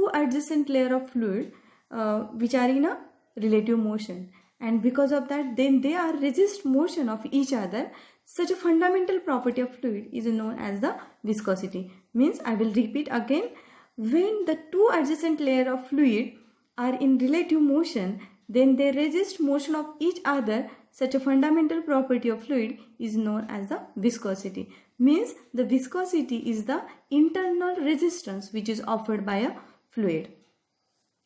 two adjacent layer of fluid which are in a relative motion, and because of that then they are resist motion of each other. Such a fundamental property of fluid is known as the viscosity. Means, I will repeat again, when the two adjacent layer of fluid are in relative motion, then they resist motion of each other. Such a fundamental property of fluid is known as the viscosity. Means, the viscosity is the internal resistance which is offered by a fluid.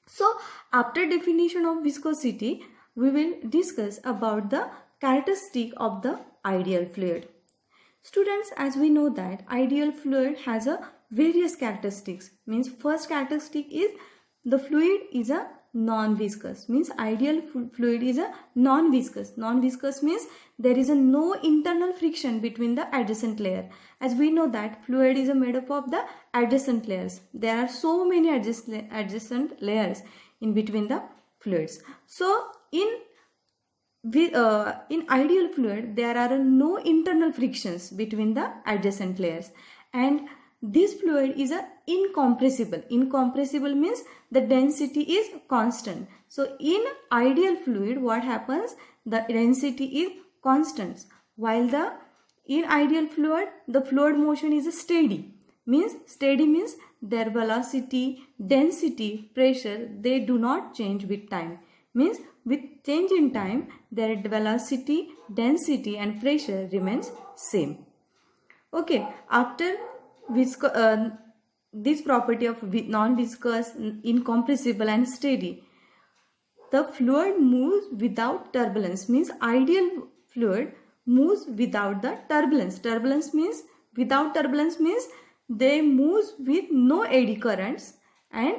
So, after definition of viscosity, we will discuss about the characteristic of the ideal fluid. Students, as we know that ideal fluid has a various characteristics. Means, first characteristic is the fluid is a non-viscous. Means, ideal fluid is a non-viscous. Non-viscous means there is a no internal friction between the adjacent layer. As we know that fluid is made up of the adjacent layers. There are so many adjacent layers in between the fluids. So, in ideal fluid, there are no internal frictions between the adjacent layers, and this fluid is incompressible. Incompressible means the density is constant. So, in ideal fluid, what happens? The density is constant, while in ideal fluid, the fluid motion is steady. Steady means their velocity, density, pressure, they do not change with time. Means, with change in time, their velocity, density and pressure remains same. Okay, after this property of non-viscous, incompressible and steady, the fluid moves without turbulence. Means, ideal fluid moves without the turbulence. Without turbulence means they move with no eddy currents, and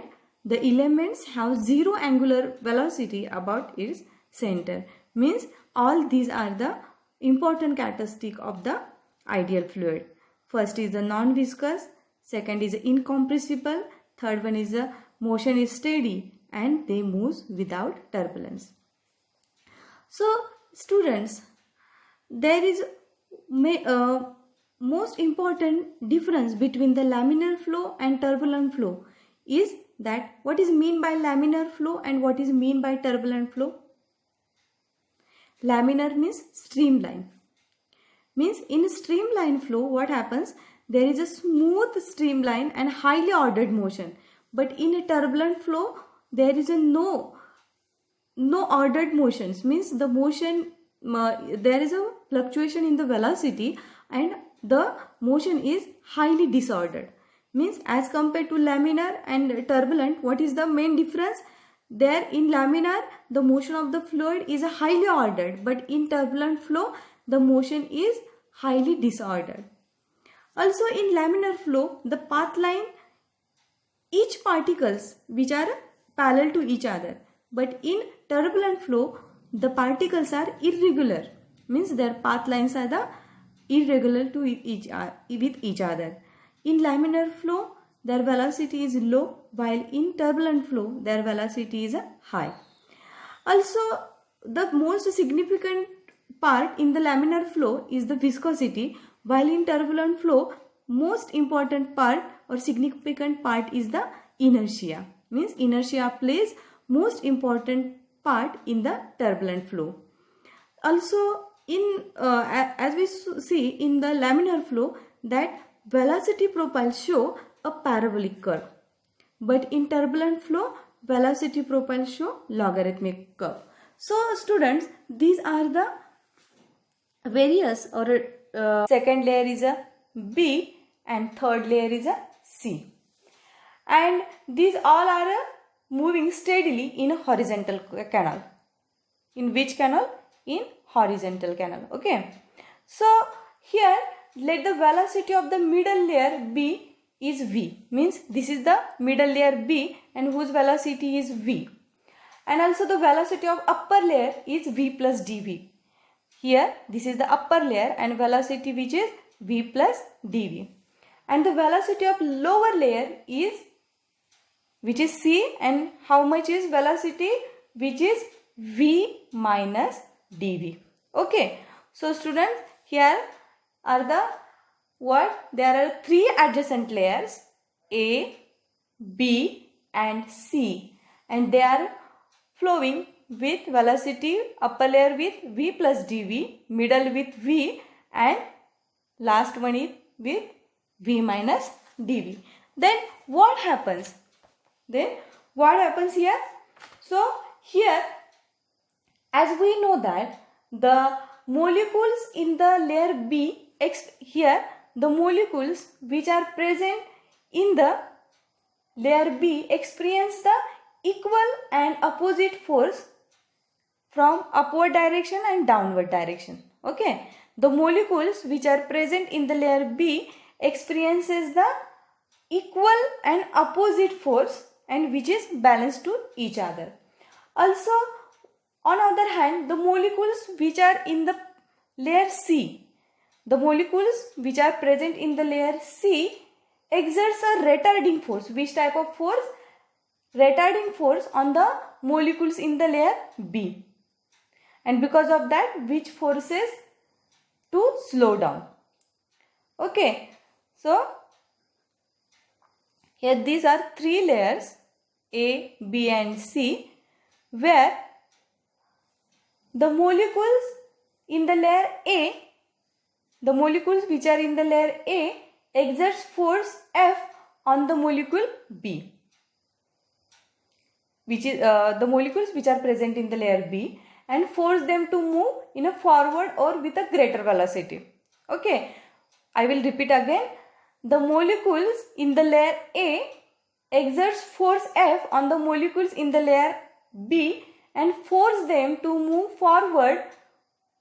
the elements have zero angular velocity about its center. Means, all these are the important characteristic of the ideal fluid. First is the non-viscous, second is incompressible, third one is the motion is steady and they move without turbulence. So, students, there is most important difference between the laminar flow and turbulent flow is that what is mean by laminar flow and what is mean by turbulent flow. Laminar means streamline. Means, in streamline flow, what happens? There is a smooth streamline and highly ordered motion. But in a turbulent flow, there is no ordered motions. Means, the motion, there is a fluctuation in the velocity and the motion is highly disordered. Means, as compared to laminar and turbulent, what is the main difference? There in laminar, the motion of the fluid is highly ordered, but in turbulent flow, the motion is highly disordered. Also, in laminar flow, the path line, each particles which are parallel to each other, but in turbulent flow, the particles are irregular. Means, their path lines are the irregular to with each other. In laminar flow, their velocity is low, while in turbulent flow, their velocity is high. Also, the most significant part in the laminar flow is the viscosity, while in turbulent flow, most important part or significant part is the inertia. Means, inertia plays most important part in the turbulent flow. Also, as we see in the laminar flow, that velocity profile show a parabolic curve, but in turbulent flow, velocity profile show logarithmic curve. So, students, these are the various, or second layer is a B and third layer is a C, and these all are moving steadily in a horizontal canal. In which canal? In horizontal canal. Okay. So, here let the velocity of the middle layer B is V. Means, this is the middle layer B and whose velocity is V. And also the velocity of upper layer is V plus dV. Here, this is the upper layer and velocity which is V plus dV. And the velocity of lower layer is, which is C, and how much is velocity? Which is V minus dV. Okay. So, students, here are the what? There are three adjacent layers, A, B and C, and they are flowing with velocity upper layer with V plus dV, middle with V, and last one is with V minus dV. Then what happens? Here? So here, as we know that the molecules in the layer B, here the molecules which are present in the layer B experience the equal and opposite force from upward direction and downward direction. Okay, the molecules which are present in the layer B experiences the equal and opposite force and which is balanced to each other. Also, on other hand, the molecules which are in the layer C, the molecules which are present in the layer C exerts a retarding force. Which type of force? Retarding force on the molecules in the layer B. And because of that, which forces to slow down. Okay, so here these are three layers A, B and C, where the molecules in the layer A, the molecules which are in the layer A exerts force F on the molecule B, which is the molecules which are present in the layer B, and force them to move in a forward or with a greater velocity. Okay, I will repeat again. The molecules in the layer A exerts force F on the molecules in the layer B and force them to move forward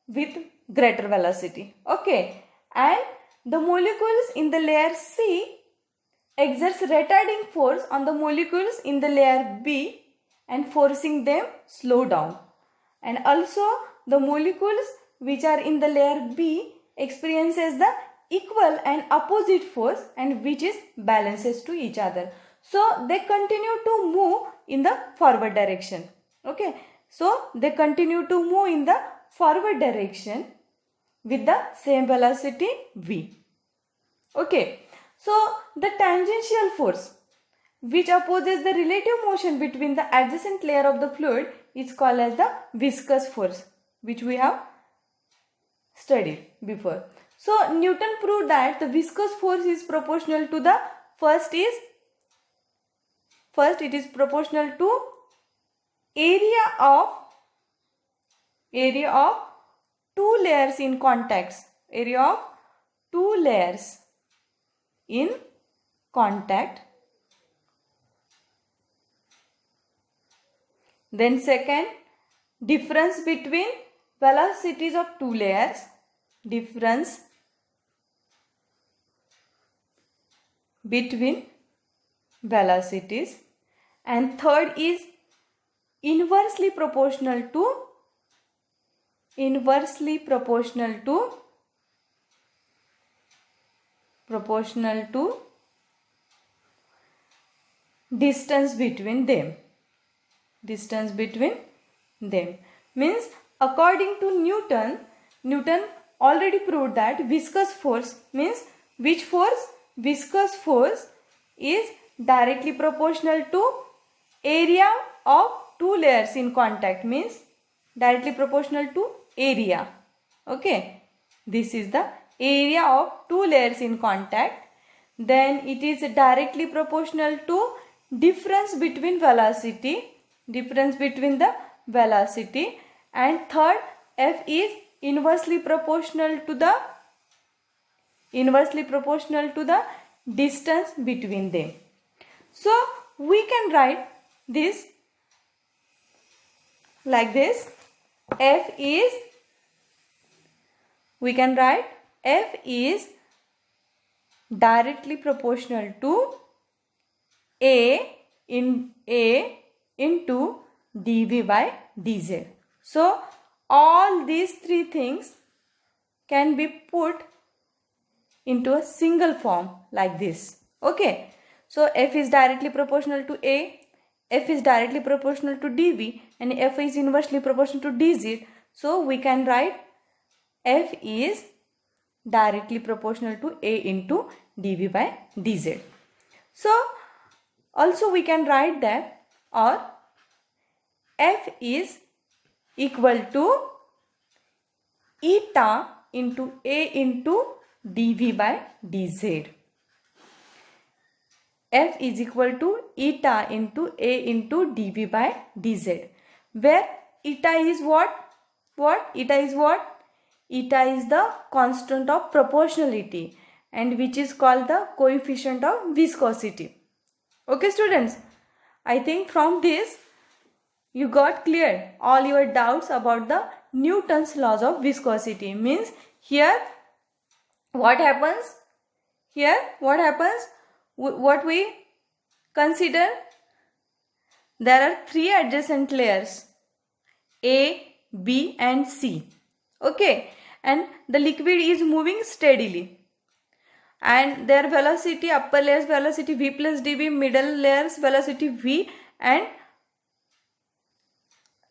with greater velocity. Okay, and the molecules in the layer C exerts retarding force on the molecules in the layer B and forcing them slow down. And also the molecules which are in the layer B experiences the equal and opposite force and which is balances to each other. So they continue to move in the forward direction. Okay, so they continue to move in the forward direction with the same velocity V. Okay, so the tangential force which opposes the relative motion between the adjacent layer of the fluid is called as the viscous force, which we have studied before. So Newton proved that the viscous force is proportional to the first it is proportional to area of two layers in contact. Area of two layers in contact. Then second, difference between velocities of two layers. Difference between velocities. And third is inversely proportional to distance between them. Distance between them means, according to Newton already proved that viscous force means which force? Viscous force is directly proportional to area of two layers in contact, means directly proportional to area. Okay, this is the area of two layers in contact. Then it is directly proportional to difference between velocity. Difference between the velocity. And third, F is inversely proportional to the distance between them. So we can write this like this. F is directly proportional to A into dV by dz. So all these three things can be put into a single form like this. Okay, so F is directly proportional to A, F is directly proportional to dV, and F is inversely proportional to dz. So we can write F is directly proportional to A into dV by dz. So Also we can write that, or F is equal to eta into A into dV by dz. F is equal to eta into A into dV by dz, where eta is what? Eta is what? Eta is the constant of proportionality, and which is called the coefficient of viscosity. Okay students, I think from this you got clear all your doubts about the Newton's laws of viscosity. Means here what happens? What we consider? There are three adjacent layers, A, B and C. Okay, and the liquid is moving steadily, and their velocity, upper layers velocity v plus dv, middle layers velocity v, and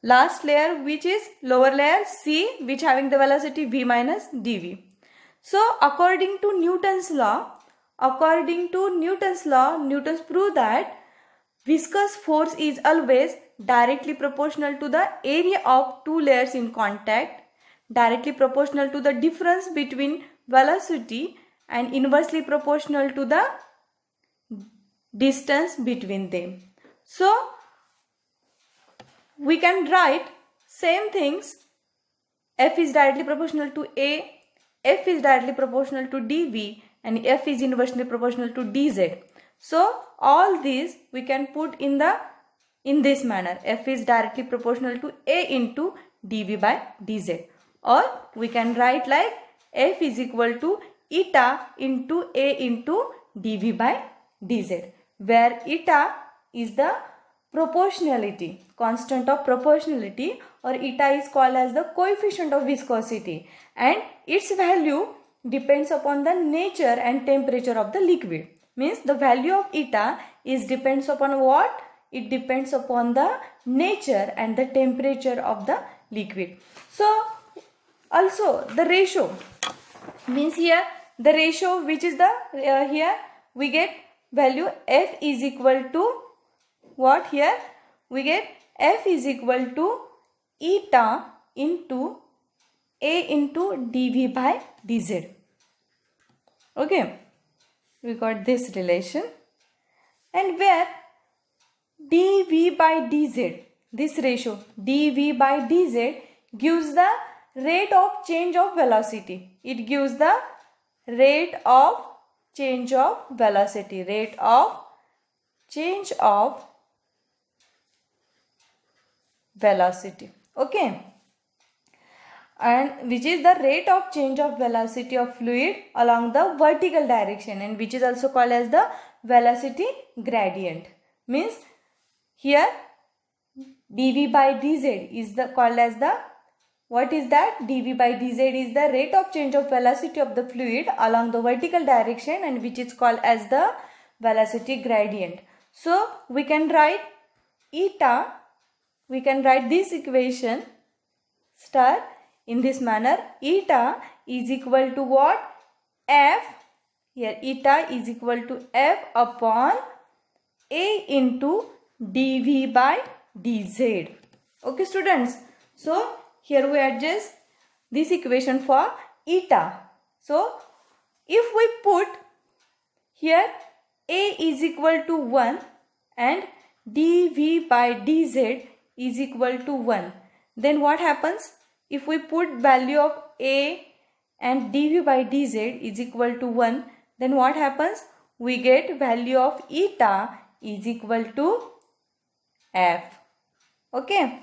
last layer which is lower layer C, which having the velocity v minus dv. So according to Newton's law, Newton's proved that viscous force is always directly proportional to the area of two layers in contact, directly proportional to the difference between velocity, and inversely proportional to the distance between them. So we can write same things. F is directly proportional to A, F is directly proportional to dV, and F is inversely proportional to dz. So all these we can put in this manner. F is directly proportional to A into dV by dz. Or we can write like F is equal to eta into A into dV by dz, where eta is the proportionality, constant of proportionality, or eta is called as the coefficient of viscosity, and its value depends upon the nature and temperature of the liquid. Means the value of eta is depends upon what? It depends upon the nature and the temperature of the liquid. So also the ratio, means here the ratio which is the here we get value F is equal to what? Here we get F is equal to eta into A into dV by dz. Okay, we got this relation, and where dV by dz, this ratio dV by dz gives the rate of change of velocity. It gives the rate of change of velocity, rate of change of velocity. Okay, and which is the rate of change of velocity of fluid along the vertical direction, and which is also called as the velocity gradient. Means here dV by dz is the called as the, what is that? dV by dz is the rate of change of velocity of the fluid along the vertical direction, and which is called as the velocity gradient. So we can write eta, we can write this equation star in this manner. Eta is equal to what? F, here eta is equal to F upon A into dV by dz. Okay students, so here we adjust this equation for eta. So if we put here A is equal to 1 and dV by dz is equal to 1, then what happens? If we put value of A and dV by dz is equal to 1, then what happens? We get value of eta is equal to F. Okay,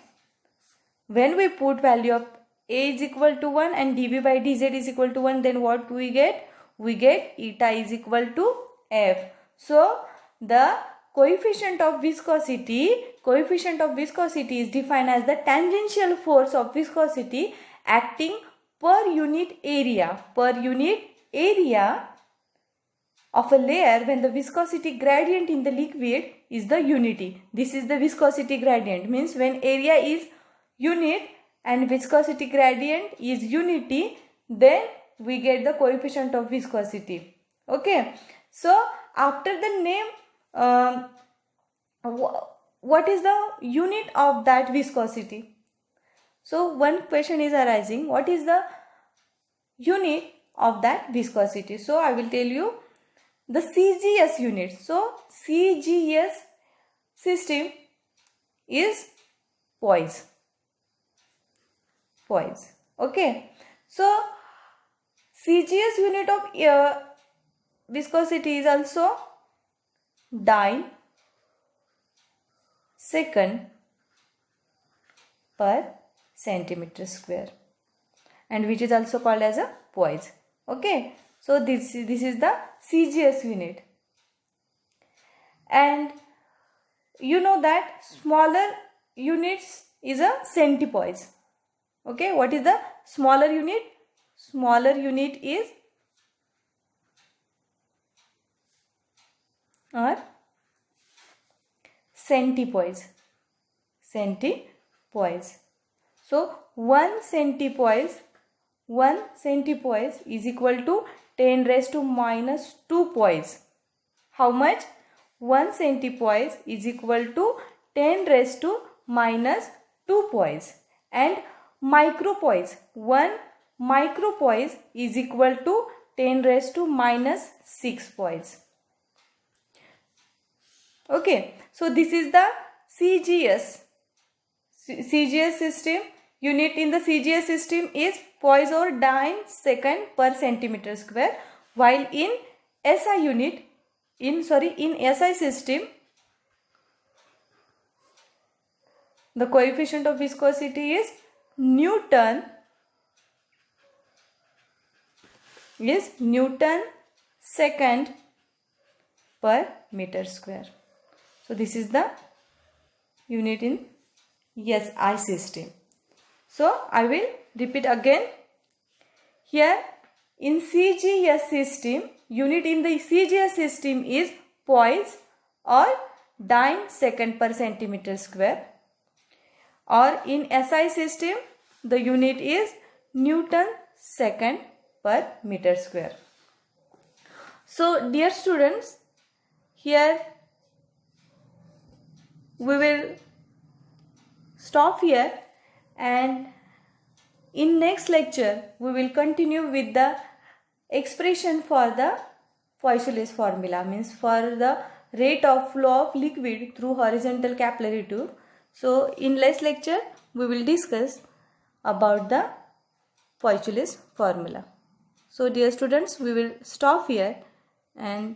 when we put value of A is equal to 1 and dV by dz is equal to 1, then what we get? We get eta is equal to F. So the coefficient of viscosity is defined as the tangential force of viscosity acting per unit area of a layer when the viscosity gradient in the liquid is the unity. This is the viscosity gradient, means when area is unit and viscosity gradient is unity, then we get the coefficient of viscosity. Okay, so after the name what is the unit of that viscosity? So one question is arising, what is the unit of that viscosity? So I will tell you the CGS unit. So CGS system is poise. Okay. So CGS unit of viscosity is also dyne second per centimeter square, and which is also called as a poise. Okay. So this is the CGS unit. And you know that smaller units is a centipoise. Okay, what is the smaller unit? Smaller unit is or centipoise. So 1 centipoise is equal to 10 raised to minus 2 poise. How much? 1 centipoise is equal to 10 raised to minus 2 poise. And micropoise, 1 micropoise is equal to 10 raised to minus 6 poise. Okay, so this is the CGS system. Unit in the CGS system is poise or dyne second per centimeter square, while in SI unit, in SI system, the coefficient of viscosity is Newton second per meter square. So this is the unit in SI system. So I will repeat again. Here in CGS system, unit in the CGS system is poise or dyne second per centimeter square, or in SI system the unit is Newton second per meter square. So dear students, here we will stop here, and in next lecture we will continue with the expression for the Poiseuille's formula, means for the rate of flow of liquid through horizontal capillary tube. So in next lecture we will discuss about the Poiseuille's formula. So dear students, we will stop here and